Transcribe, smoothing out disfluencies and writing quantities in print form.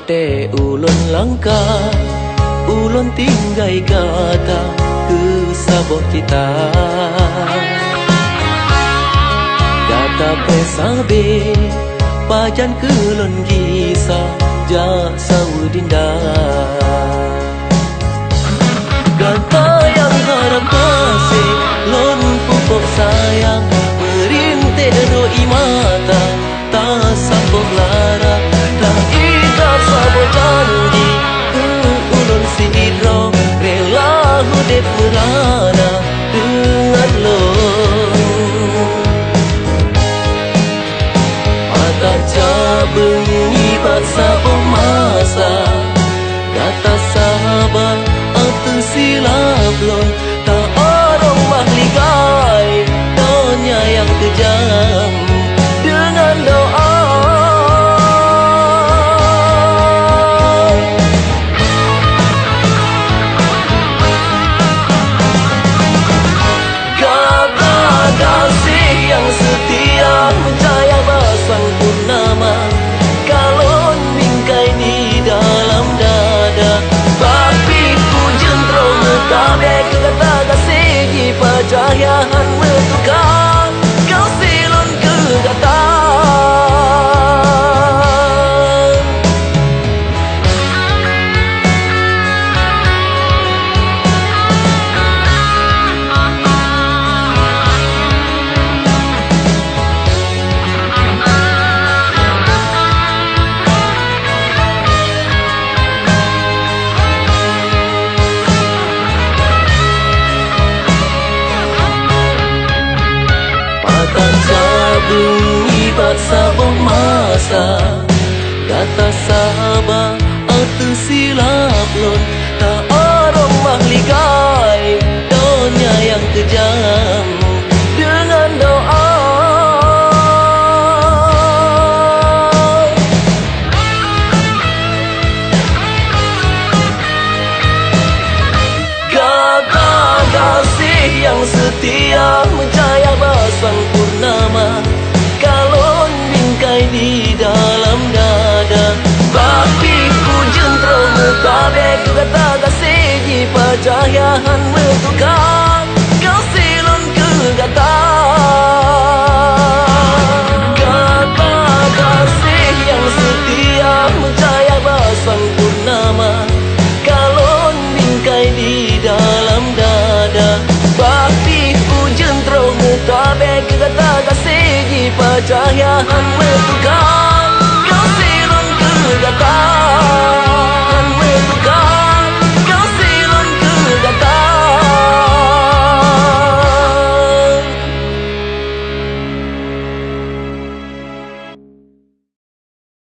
te ulun langkah, ulun tinggai kata ke sabot kita. Kata pesabe pajan kelon gisa jasa udinda. Kata yang harap kasih lon pupuk sayang merintih roi mata tak sabok lara tak ikat sabok janji ulun si hidro rela hudep merana dengan lo. Mata cabeng ibat sabok masa kata sahabat atau silap lon tak orang mahligai donya yang kejam dengan doa. Kata kasih yang setia mencaya basang purnama kalon bingkai di dalam dada. Tapi ku jentro metabek kata kasih di pajayahan metukar kau silon kegatan. Ibat sabong masa kata sahabat atau silap lon tak orang mahligai donya yang kejam dengan doa. Kata kasih yang setia mencaya basang purnama kalon bingkai di dalam dada. Tapi ku jentro metabek kata kasih di pajayahan metukar kau silon kegatan. Kata kasih yang setia mencaya basang purnama kalon bingkai di dalam dada. Tapi ku jentro metabek kata kasih di pajayahan metukar